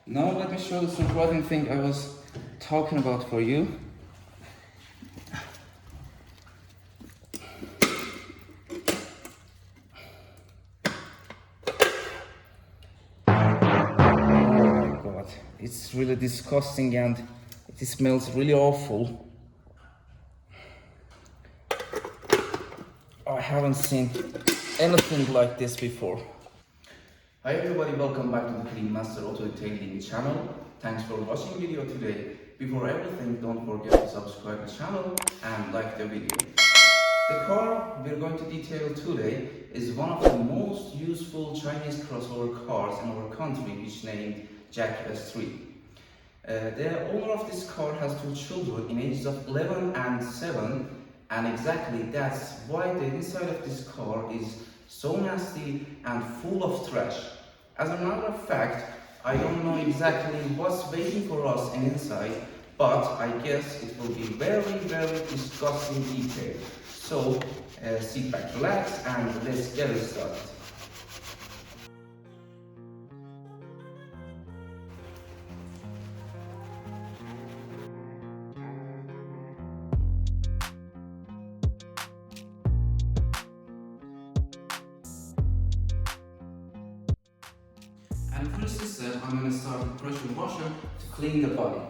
Now let me show the surprising thing I was talking about for you. Oh my god, it's really disgusting and it smells really awful. I haven't seen anything like this before. Hi everybody, welcome back to the Clean Master Auto Detailing channel. Thanks for watching the video today. Before everything, don't forget to subscribe to the channel and like the video. The car we're going to detail today is one of the most useful Chinese crossover cars in our country, which named Jack S3. The owner of this car has two children in ages of 11 and 7, and exactly that's why the inside of this car is so nasty and full of trash. As a matter of fact, I don't know exactly what's waiting for us inside, but I guess it will be very disgusting detail. So sit back, relax, and let's get it started. And first step, I'm going to start with pressure washer to clean the body.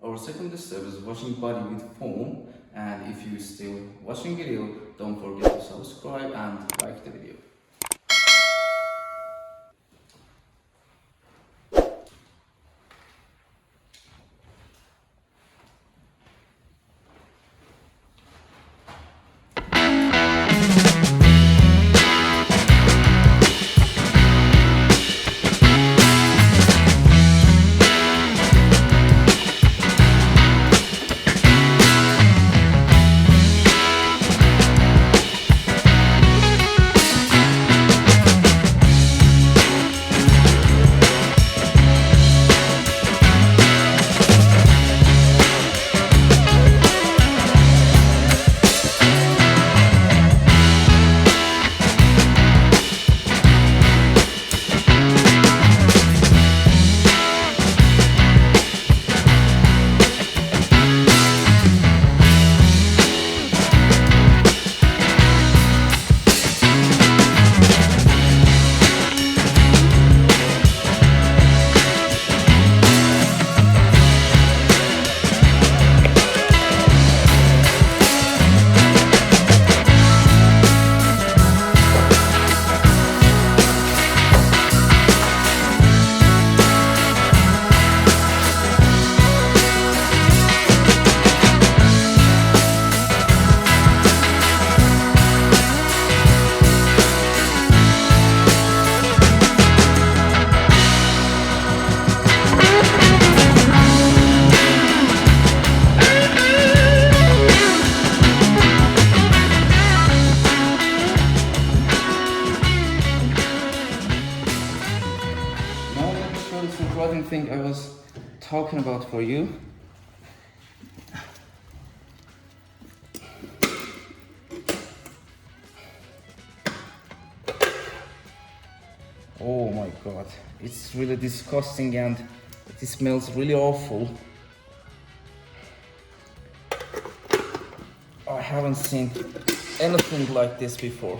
Our second step is washing body with foam, and if you still watching video, don't forget to subscribe and like the video. Now let me show you some clothing thing I was talking about for you. Oh my god, it's really disgusting and it smells really awful. I haven't seen anything like this before.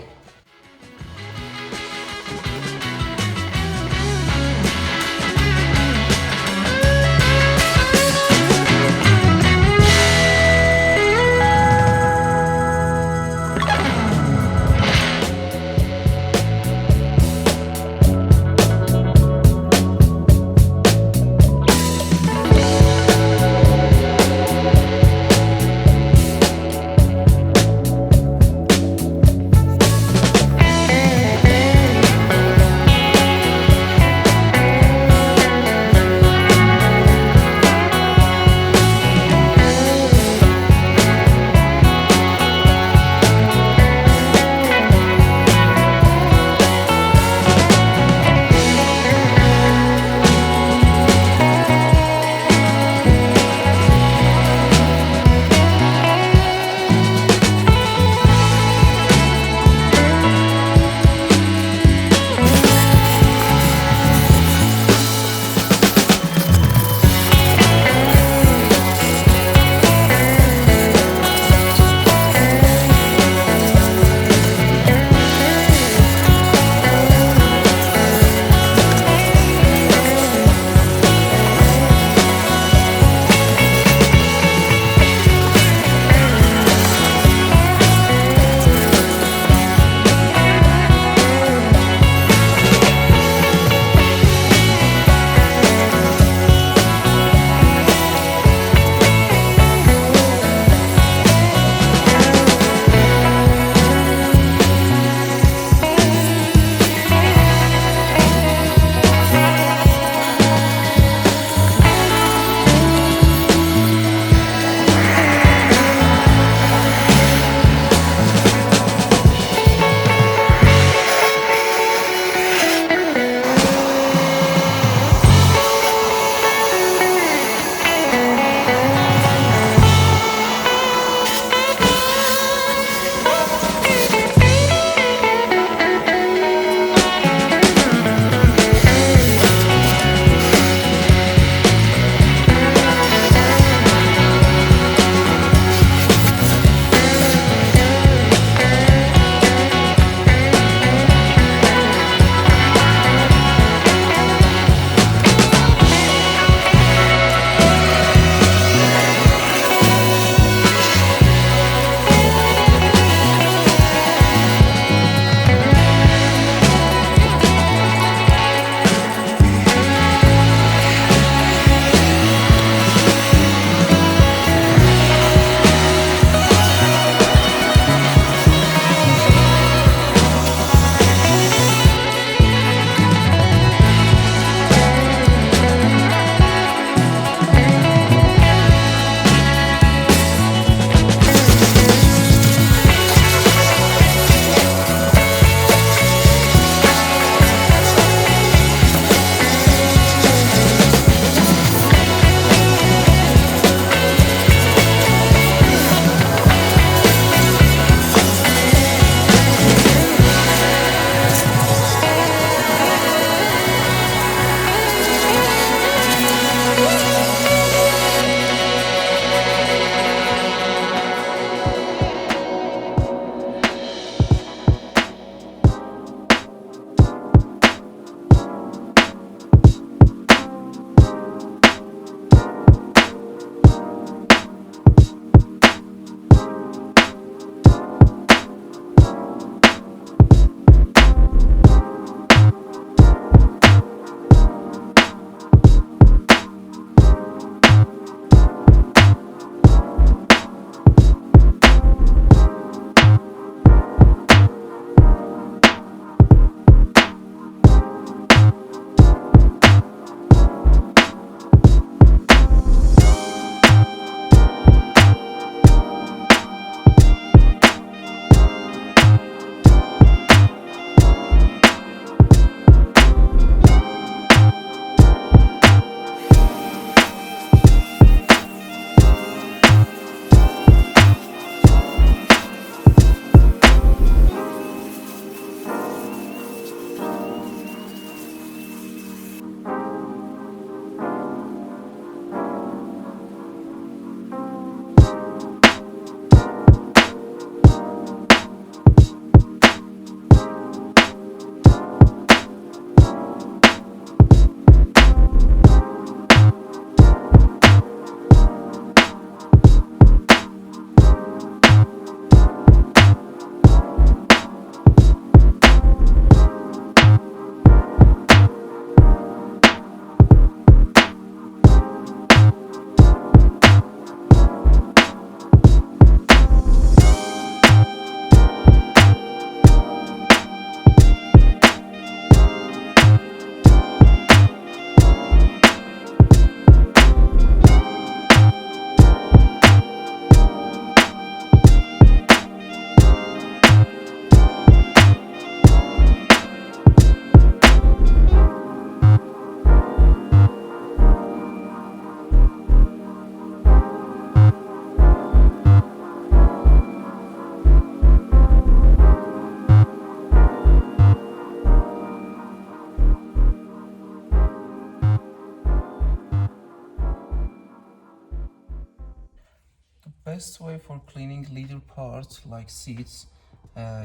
Best way for cleaning leather parts like seats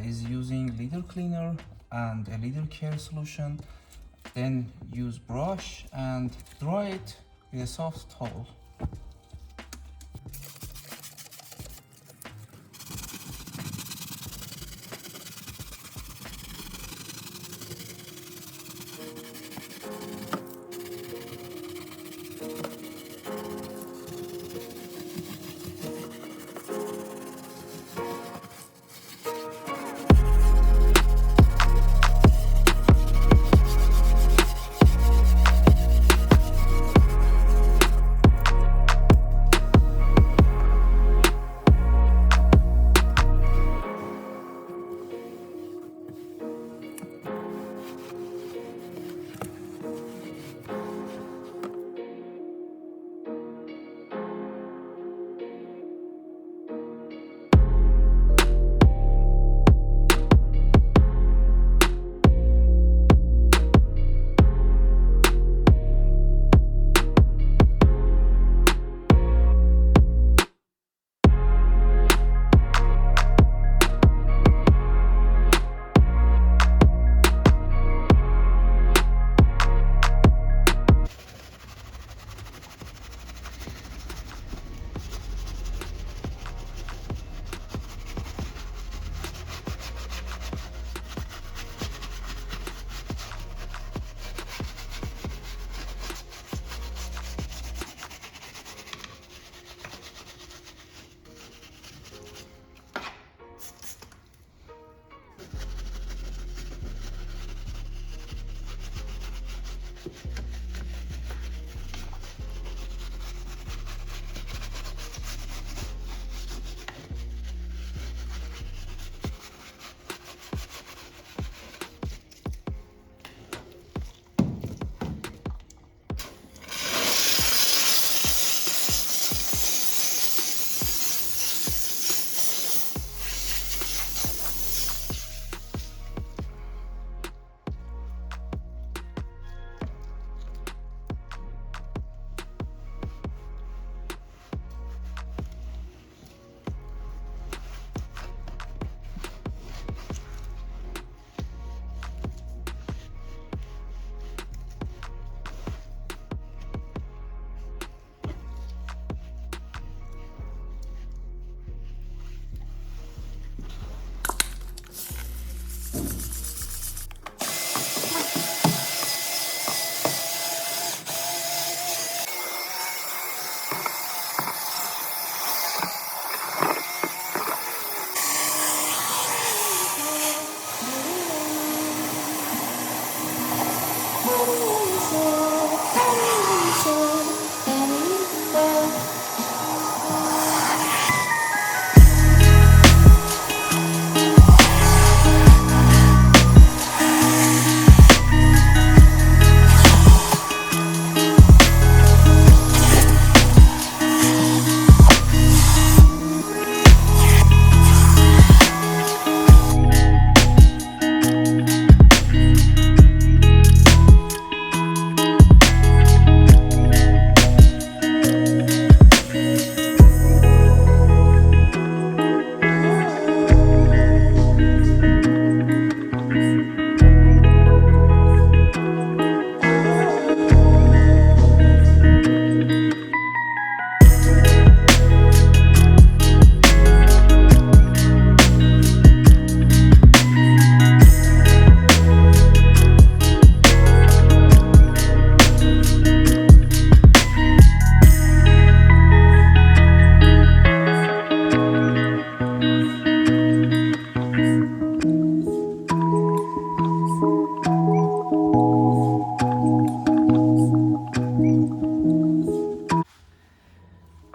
is using leather cleaner and a leather care solution. Then use brush and dry it with a soft towel.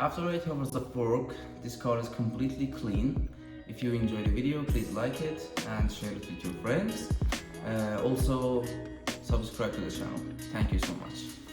After 8 hours of work, this car is completely clean. If you enjoyed the video, please like it and share it with your friends. Also, subscribe to the channel. Thank you so much.